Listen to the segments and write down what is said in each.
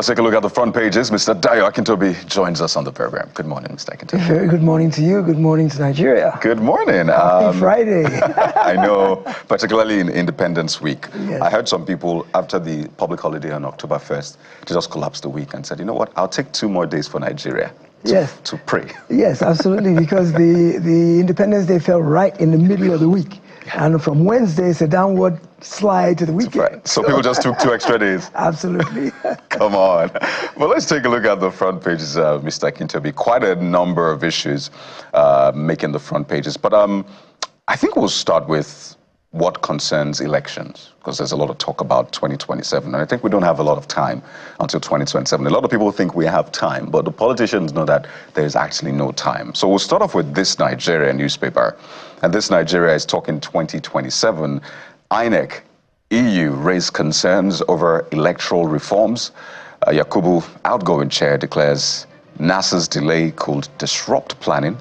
let's take a look at the front pages. Mr. Dayo Akintobi joins us on the program. Good morning, Mr. Akintobi. Very good morning to you. Good morning to Nigeria. Good morning. Happy Friday. I know, particularly in Independence Week. Yes. I heard some people, after the public holiday on October 1st, they just collapsed the week and said, you know what, I'll take 2 more days for Nigeria to pray. Yes, absolutely, because the Independence Day fell right in the middle of the week. Yeah. And from Wednesday, it's a downward slide to the weekend. So people just took 2 extra days. Absolutely. Come on. Well, let's take a look at the front pages, Mr. Akintobi. Quite a number of issues making the front pages. But I think we'll start with what concerns elections, because there's a lot of talk about 2027. And I think we don't have a lot of time until 2027. A lot of people think we have time, but the politicians know that there's actually no time. So we'll start off with this Nigeria newspaper. And this Nigeria is talking 2027. INeC, EU raised concerns over electoral reforms. Yakubu, outgoing chair, declares NASA's delay could disrupt planning.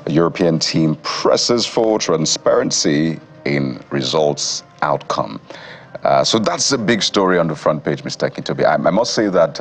A European team presses for transparency in results outcome. So that's a big story on the front page, Mr. Akintobi. I must say that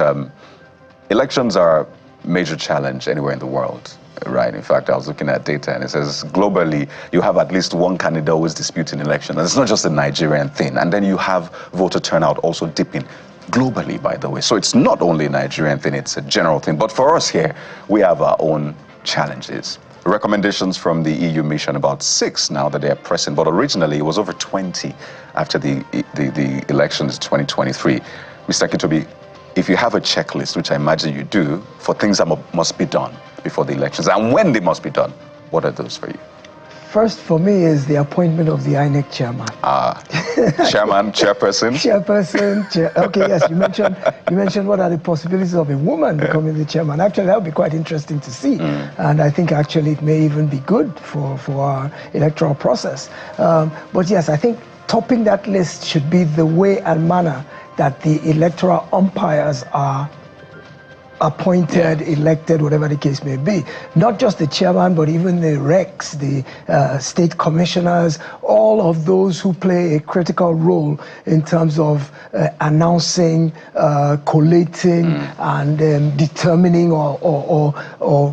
elections are a major challenge anywhere in the world, right? In fact, I was looking at data and it says globally, you have at least one candidate always disputing election. And it's not just a Nigerian thing. And then you have voter turnout also dipping globally, by the way. So it's not only a Nigerian thing, it's a general thing. But for us here, we have our own challenges. Recommendations from the EU mission, about 6 now that they are pressing, but originally it was over 20 after the elections 2023. Mr. Akintobi, if you have a checklist, which I imagine you do, for things that must be done before the elections, and when they must be done, what are those for you? First, for me, is the appointment of the INeC chairman. Chairman, chairperson? Chairperson, okay, yes, you mentioned what are the possibilities of a woman becoming the chairman. Actually, that would be quite interesting to see. And I think actually it may even be good for our electoral process. But yes, I think topping that list should be the way and manner that the electoral umpires are appointed, elected, whatever the case may be. Not just the chairman, but even the recs, the state commissioners, all of those who play a critical role in terms of announcing, collating, and determining or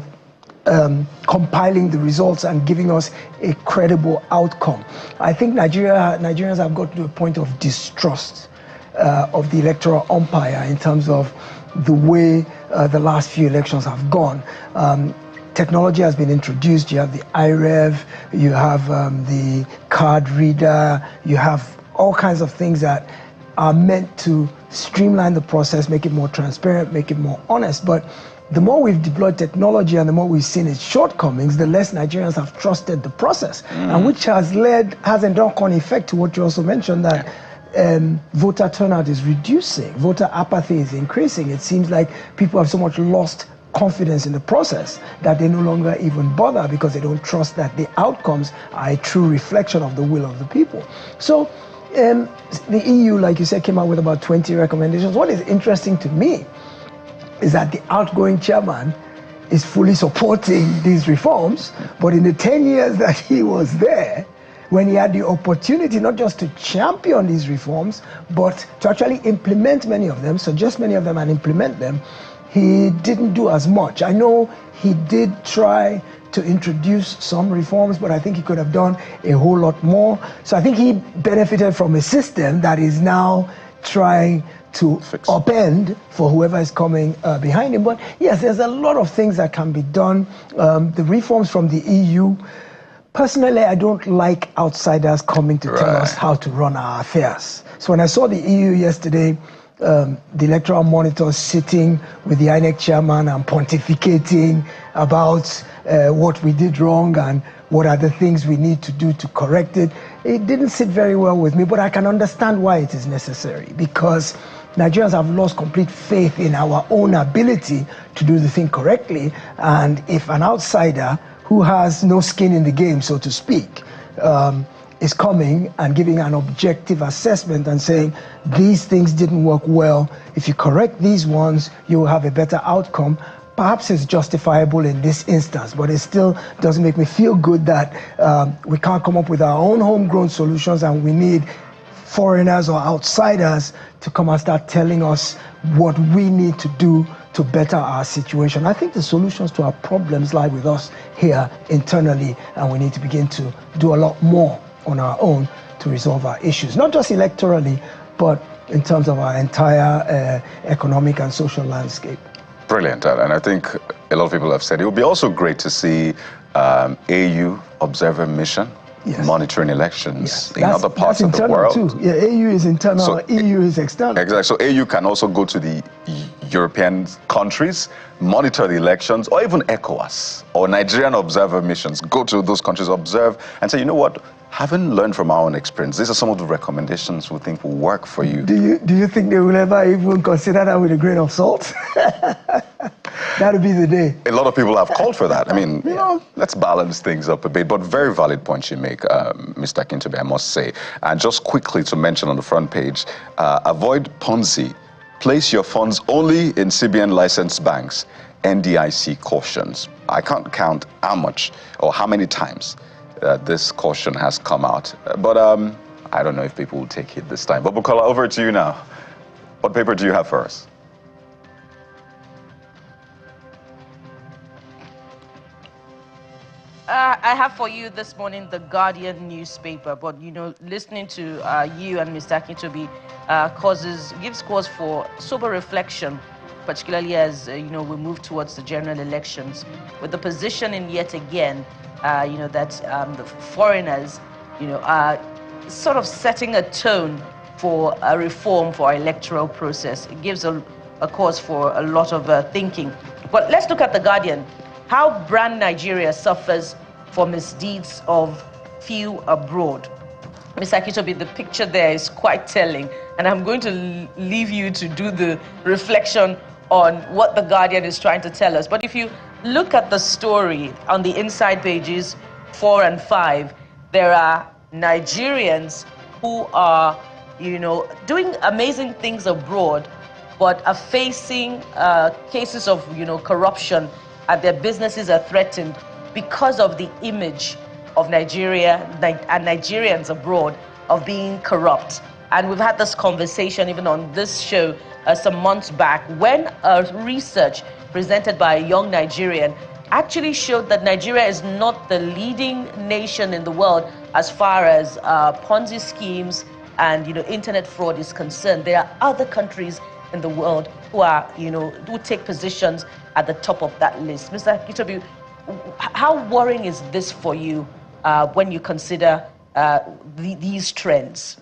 compiling the results and giving us a credible outcome. I think Nigerians have got to a point of distrust of the electoral umpire in terms of the way the last few elections have gone. Technology has been introduced. You have the IREV, you have the card reader, you have all kinds of things that are meant to streamline the process, make it more transparent, make it more honest. But the more we've deployed technology and the more we've seen its shortcomings, the less Nigerians have trusted the process, and which has a knock-on effect to what you also mentioned, that voter turnout is reducing, voter apathy is increasing. It seems like people have so much lost confidence in the process that they no longer even bother because they don't trust that the outcomes are a true reflection of the will of the people. So the EU, like you said, came out with about 20 recommendations. What is interesting to me is that the outgoing chairman is fully supporting these reforms, but in the 10 years that he was there, when he had the opportunity not just to champion these reforms, but to actually implement many of them, suggest many of them and implement them, he didn't do as much. I know he did try to introduce some reforms, but I think he could have done a whole lot more. So I think he benefited from a system that is now trying to upend for whoever is coming behind him. But yes, there's a lot of things that can be done. The reforms from the EU, personally, I don't like outsiders coming to tell us how to run our affairs. So when I saw the EU yesterday, the electoral monitors sitting with the INeC chairman and pontificating about what we did wrong and what are the things we need to do to correct it, it didn't sit very well with me, but I can understand why it is necessary, because Nigerians have lost complete faith in our own ability to do the thing correctly. And if an outsider who has no skin in the game, so to speak, is coming and giving an objective assessment and saying, these things didn't work well, if you correct these ones, you will have a better outcome, perhaps it's justifiable in this instance, but it still doesn't make me feel good that we can't come up with our own homegrown solutions and we need foreigners or outsiders to come and start telling us what we need to do to better our situation. I think the solutions to our problems lie with us here internally, and we need to begin to do a lot more on our own to resolve our issues, not just electorally, but in terms of our entire economic and social landscape. Brilliant, and I think a lot of people have said it would be also great to see AU observer mission monitoring elections in other parts of the world. Too. Yeah, AU is internal, so EU is external. Exactly. So AU can also go to the European countries, monitor the elections, or even ECOWAS or Nigerian observer missions. Go to those countries, observe, and say, you know what? Having learned from our own experience, these are some of the recommendations we think will work for you. Do you think they will ever even consider that with a grain of salt? That'll be the day. A lot of people have called for that. I mean, you know, let's balance things up a bit. But very valid points you make, Mr. Akintobi, I must say. And just quickly to mention on the front page, avoid Ponzi. Place your funds only in CBN licensed banks. NDIC cautions. I can't count how much or how many times this caution has come out. But I don't know if people will take it this time. But Bukola, over to you now. What paper do you have for us? I have for you this morning the Guardian newspaper, but you know, listening to you and Mr. Akintobi gives cause for sober reflection, particularly as you know, we move towards the general elections, with the positioning yet again, you know, that the foreigners, you know, are sort of setting a tone for a reform for our electoral process. It gives a cause for a lot of thinking. But let's look at the Guardian. How brand Nigeria suffers for misdeeds of few abroad. Mr. Akintobi, the picture there is quite telling, and I'm going to leave you to do the reflection on what the Guardian is trying to tell us. But if you look at the story on the inside pages 4 and 5, there are Nigerians who are, you know, doing amazing things abroad, but are facing cases of, you know, corruption, and their businesses are threatened because of the image of Nigeria and Nigerians abroad of being corrupt. And we've had this conversation even on this show some months back, when a research presented by a young Nigerian actually showed that Nigeria is not the leading nation in the world as far as Ponzi schemes and, you know, internet fraud is concerned. There are other countries in the world who are, you know, who take positions at the top of that list. Mr. Akintobi, how worrying is this for you when you consider these trends?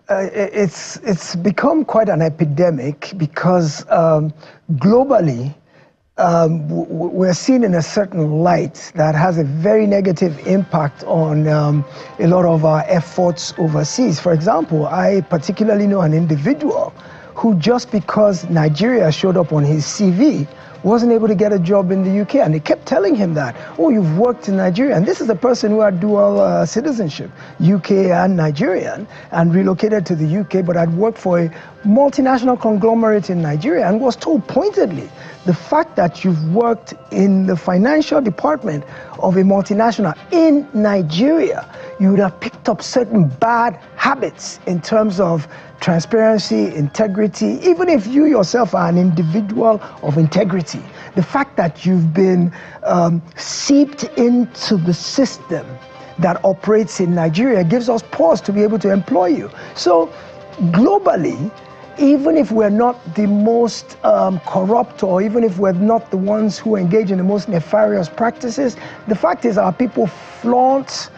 It's become quite an epidemic because globally we're seen in a certain light that has a very negative impact on a lot of our efforts overseas. For example, I particularly know an individual who, just because Nigeria showed up on his CV, wasn't able to get a job in the UK. And they kept telling him that, oh, you've worked in Nigeria. And this is a person who had dual citizenship, UK and Nigerian, and relocated to the UK, but had worked for a multinational conglomerate in Nigeria, and was told pointedly, the fact that you've worked in the financial department of a multinational in Nigeria, you would have picked up certain bad habits in terms of transparency, integrity. Even if you yourself are an individual of integrity, the fact that you've been seeped into the system that operates in Nigeria gives us pause to be able to employ you. So globally, even if we're not the most corrupt, or even if we're not the ones who engage in the most nefarious practices, the fact is our people flaunt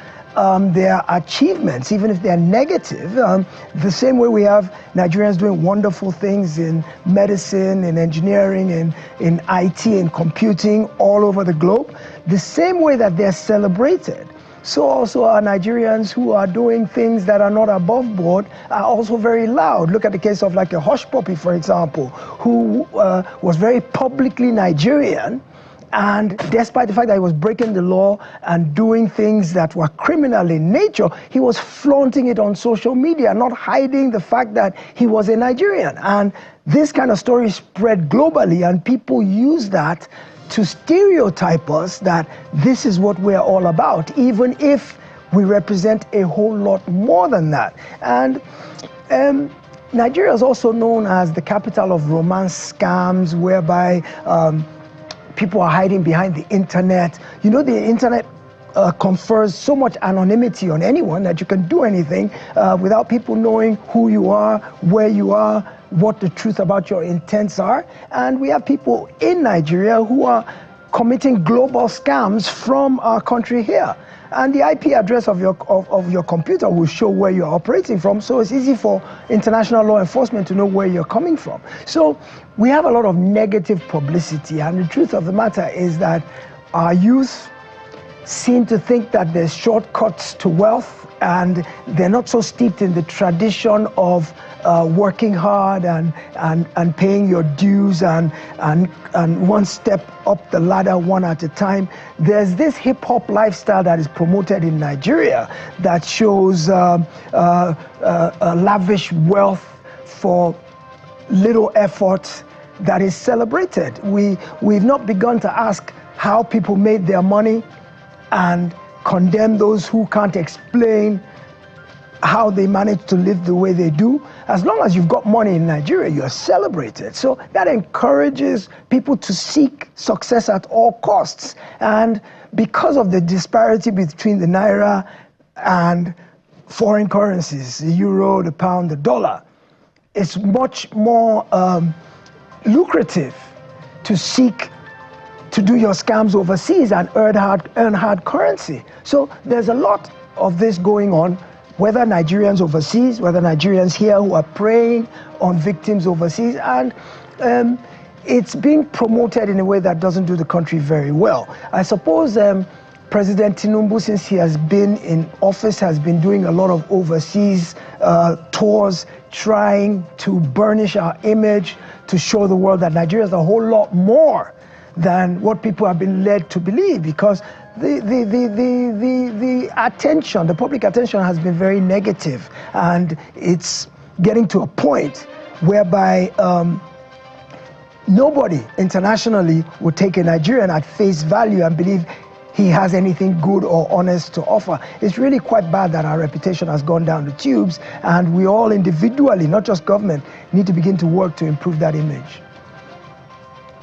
their achievements, even if they're negative. The same way we have Nigerians doing wonderful things in medicine, in engineering, in IT, in computing all over the globe, the same way that they're celebrated, so also are Nigerians who are doing things that are not above board are also very loud. Look at the case of like a hush puppy, for example, who was very publicly Nigerian, and despite the fact that he was breaking the law and doing things that were criminal in nature, he was flaunting it on social media, not hiding the fact that he was a Nigerian. And this kind of story spread globally, and people use that to stereotype us that this is what we're all about, even if we represent a whole lot more than that. And Nigeria is also known as the capital of romance scams, whereby people are hiding behind the internet. You know, the internet confers so much anonymity on anyone that you can do anything without people knowing who you are, where you are, what the truth about your intents are. And we have people in Nigeria who are committing global scams from our country here. And the IP address of your computer will show where you're operating from, so it's easy for international law enforcement to know where you're coming from. So we have a lot of negative publicity, and the truth of the matter is that our youth seem to think that there's shortcuts to wealth, and they're not so steeped in the tradition of working hard and paying your dues and one step up the ladder one at a time. There's this hip-hop lifestyle that is promoted in Nigeria that shows lavish wealth for little effort that is celebrated. We've not begun to ask how people made their money and condemn those who can't explain how they manage to live the way they do. As long as you've got money in Nigeria, you're celebrated. So that encourages people to seek success at all costs. And because of the disparity between the naira and foreign currencies, the euro, the pound, the dollar, it's much more lucrative to seek to do your scams overseas and earn hard currency. So there's a lot of this going on, whether Nigerians overseas, whether Nigerians here who are preying on victims overseas, and it's being promoted in a way that doesn't do the country very well. I suppose President Tinubu, since he has been in office, has been doing a lot of overseas tours, trying to burnish our image, to show the world that Nigeria is a whole lot more than what people have been led to believe, because the attention, the public attention has been very negative, and it's getting to a point whereby nobody internationally would take a Nigerian at face value and believe he has anything good or honest to offer. It's really quite bad that our reputation has gone down the tubes, and we all individually, not just government, need to begin to work to improve that image.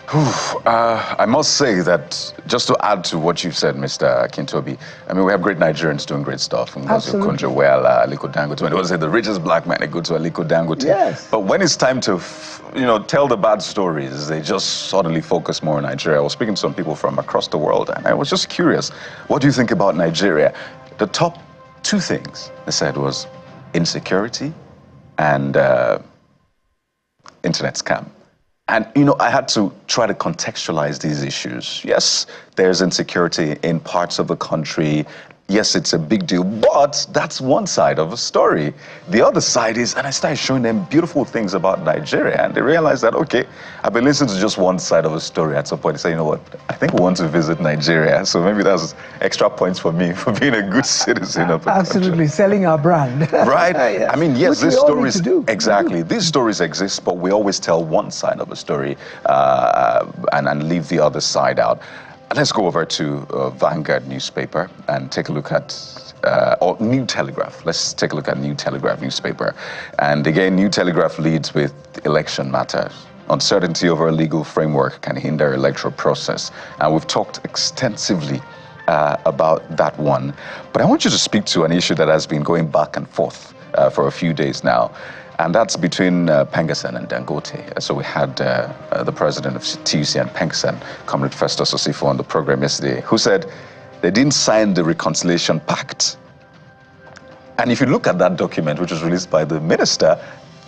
I must say that, just to add to what you've said, Mr. Akintobi, I mean, we have great Nigerians doing great stuff. Absolutely. Aliko Dangote. When it was the richest black man, they go to Aliko Dangote. Yes. But when it's time to, tell the bad stories, they just suddenly focus more on Nigeria. I was speaking to some people from across the world, and I was just curious, what do you think about Nigeria? The top two things they said was insecurity and internet scam. And, I had to try to contextualize these issues. Yes, there's insecurity in parts of the country. Yes, it's a big deal, but that's one side of a story. The other side is, and I started showing them beautiful things about Nigeria, and they realized that, okay, I've been listening to just one side of a story. At some point, they say, you know what, I think we want to visit Nigeria. So maybe that's extra points for me for being a good citizen of the Absolutely, country. Selling our brand. Right? Yes. I mean, yes, these stories, exactly. These stories exist, but we always tell one side of a story and leave the other side out. Let's go over to Vanguard newspaper and take a look at, or New Telegraph. Let's take a look at New Telegraph newspaper. And again, New Telegraph leads with election matters. Uncertainty over a legal framework can hinder electoral process. And we've talked extensively about that one. But I want you to speak to an issue that has been going back and forth for a few days now. And that's between Pengassan and Dangote. So we had the president of TUC and Pengassan, Comrade Festus Osifo, on the program yesterday, who said they didn't sign the reconciliation pact. And if you look at that document, which was released by the minister,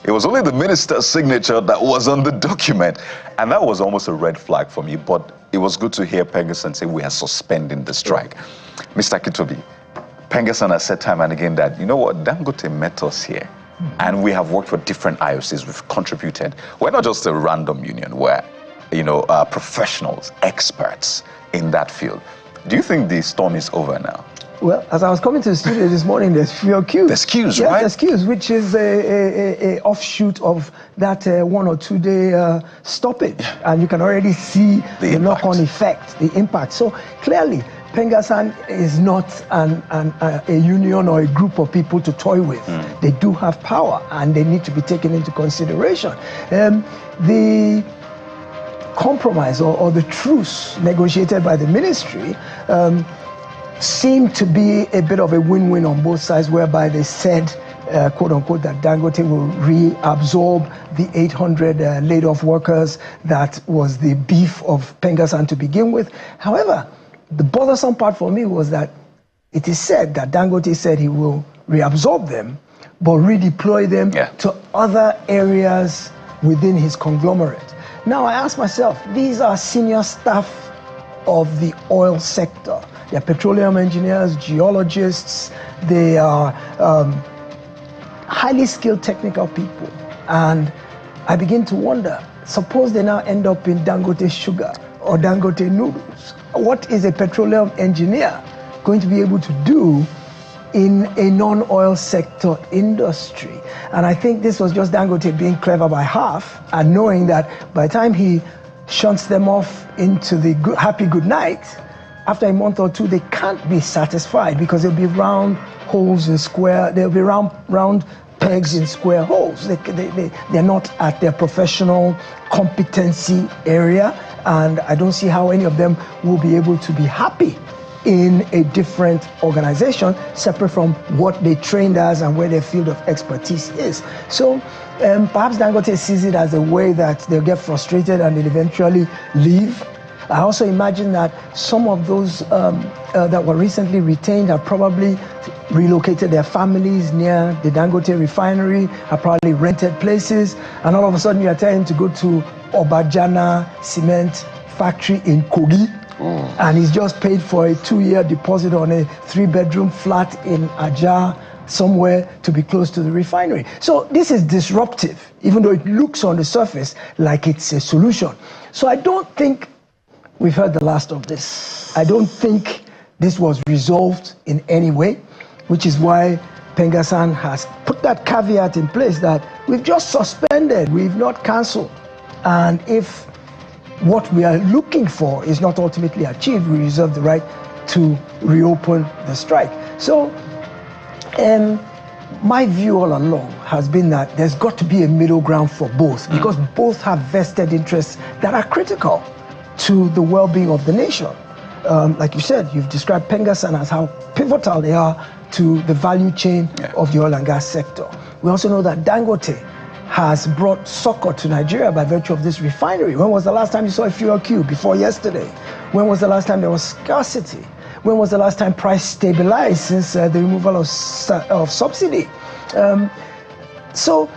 it was only the minister's signature that was on the document. And that was almost a red flag for me. But it was good to hear Pengassan say we are suspending the strike. Mr. Akintobi, Pengassan has said time and again that, you know what, Dangote met us here. And we have worked for different IOCs. We've contributed. We're not just a random union. We're, professionals, experts in that field. Do you think the storm is over now? Well, as I was coming to the studio this morning, there's fewer queues. There's queues, yes, right? There's queues, which is a offshoot of that 1 or 2 day stoppage. And you can already see the knock-on effect, the impact. So clearly, Pengasan is not a union or a group of people to toy with. They do have power, and they need to be taken into consideration. The compromise or the truce negotiated by the ministry seemed to be a bit of a win-win on both sides, whereby they said, quote unquote, that Dangote will reabsorb the 800 laid-off workers that was the beef of Pengasan to begin with. However, the bothersome part for me was that it is said that Dangote said he will reabsorb them, but redeploy them to other areas within his conglomerate. Now I ask myself, these are senior staff of the oil sector. They're petroleum engineers, geologists, they are highly skilled technical people. And I begin to wonder, suppose they now end up in Dangote sugar or Dangote noodles. What is a petroleum engineer going to be able to do in a non-oil sector industry? And I think this was just Dangote being clever by half and knowing that by the time he shunts them off into the happy good night, after a month or two, they can't be satisfied because there'll be round holes in square, there'll be round pegs in square holes. They're not at their professional competency area, and I don't see how any of them will be able to be happy in a different organization separate from what they trained as and where their field of expertise is. So perhaps Dangote sees it as a way that they'll get frustrated and they'll eventually leave. I also imagine that some of those that were recently retained have probably relocated their families near the Dangote refinery, have probably rented places, and all of a sudden you are telling him to go to Obajana cement factory in Kogi, and he's just paid for a 2-year deposit on a 3-bedroom flat in Ajah somewhere to be close to the refinery. So this is disruptive, even though it looks on the surface like it's a solution. So I don't think we've heard the last of this. I don't think this was resolved in any way, which is why Pengasan has put that caveat in place that we've just suspended, we've not cancelled. And if what we are looking for is not ultimately achieved, we reserve the right to reopen the strike. So my view all along has been that there's got to be a middle ground for both, because both have vested interests that are critical to the well-being of the nation. Like you said, you've described Pengasan as how pivotal they are to the value chain of the oil and gas sector. We also know that Dangote has brought succor to Nigeria by virtue of this refinery. When was the last time you saw a fuel queue? Before yesterday. When was the last time there was scarcity? When was the last time price stabilized since the removal of subsidy? So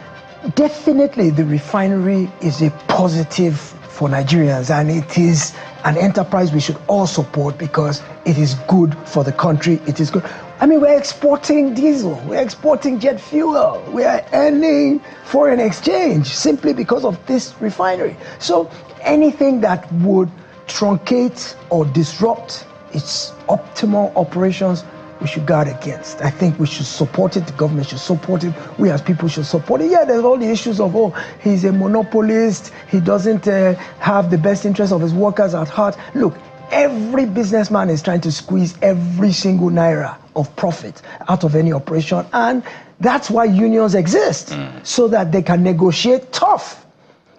definitely the refinery is a positive for Nigerians, and it is an enterprise we should all support because it is good for the country. It is good. I mean, we're exporting diesel, we're exporting jet fuel, we are earning foreign exchange simply because of this refinery. So anything that would truncate or disrupt its optimal operations, we should guard against. I think we should support it, the government should support it, we as people should support it. Yeah, there's all the issues of, oh, he's a monopolist, he doesn't have the best interest of his workers at heart. Look, every businessman is trying to squeeze every single naira of profit out of any operation, and that's why unions exist, so that they can negotiate tough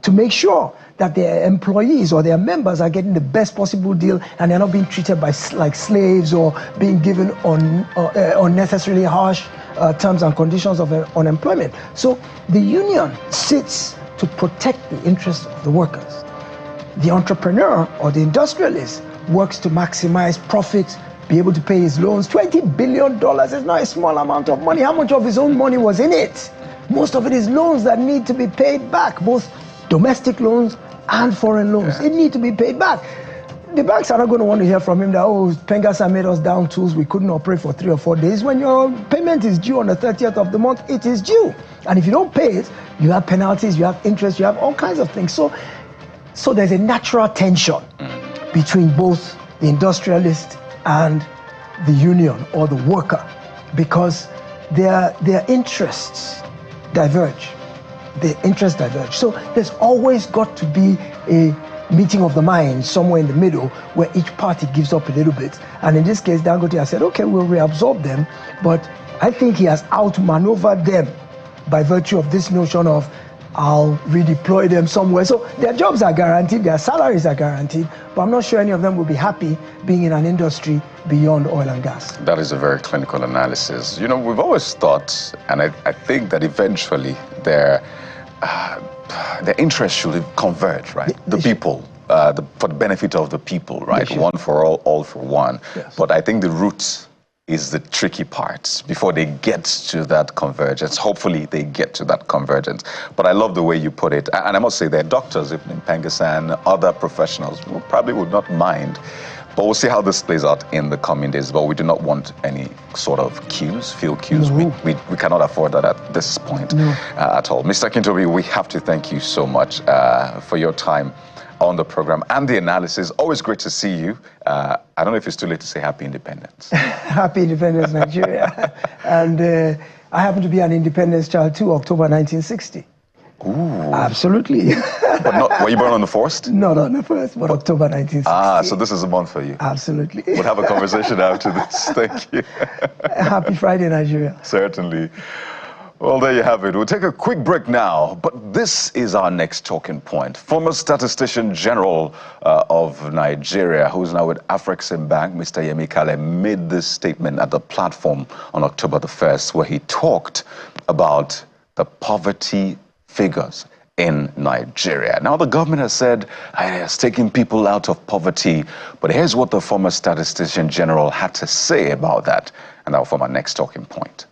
to make sure that their employees or their members are getting the best possible deal and they're not being treated like slaves or being given unnecessarily harsh terms and conditions of unemployment. So the union sits to protect the interests of the workers. The entrepreneur or the industrialist works to maximize profits, be able to pay his loans. $20 billion is not a small amount of money. How much of his own money was in it? Most of it is loans that need to be paid back, both domestic loans and foreign loans. It need to be paid back. The banks are not going to want to hear from him that, oh, Pengasan made us down tools, we couldn't operate for 3 or 4 days. When your payment is due on the 30th of the month, it is due. And if you don't pay it, you have penalties, you have interest, you have all kinds of things. So there's a natural tension between both the industrialist and the union or the worker, because their interests diverge. The interests diverge. So there's always got to be a meeting of the minds somewhere in the middle where each party gives up a little bit. And in this case, Dangote has said, okay, we'll reabsorb them, but I think he has outmaneuvered them by virtue of this notion of I'll redeploy them somewhere. So their jobs are guaranteed, their salaries are guaranteed, but I'm not sure any of them will be happy being in an industry beyond oil and gas. That is a very clinical analysis. You know, we've always thought, and I think that eventually their interests should converge, right? The people, for the benefit of the people, right? One for all for one. Yes. But I think the root is the tricky part before they get to that convergence. Hopefully they get to that convergence. But I love the way you put it. And I must say there are doctors, even in Pengasan, other professionals who probably would not mind. But we'll see how this plays out in the coming days. But we do not want any sort of field cues. No. We cannot afford that at this point at all. Mr. Akintobi, we have to thank you so much for your time on the program and the analysis. Always great to see you. I don't know if it's too late to say Happy Independence. Happy Independence, Nigeria. And I happen to be an independence child too, October 1960. Ooh. Absolutely. But were you born on the 1st? Not on the 1st, but October 1960. Ah, so this is a month for you. Absolutely. We'll have a conversation after this. Thank you. Happy Friday, Nigeria. Certainly. Well, there you have it. We'll take a quick break now, but this is our next talking point. Former Statistician General of Nigeria, who's now with Afrexim Bank, Mr. Yemi Kale, made this statement at the platform on October the 1st, where he talked about the poverty figures in Nigeria. Now, the government has said it has taken people out of poverty, but here's what the former Statistician General had to say about that, and that will form our next talking point.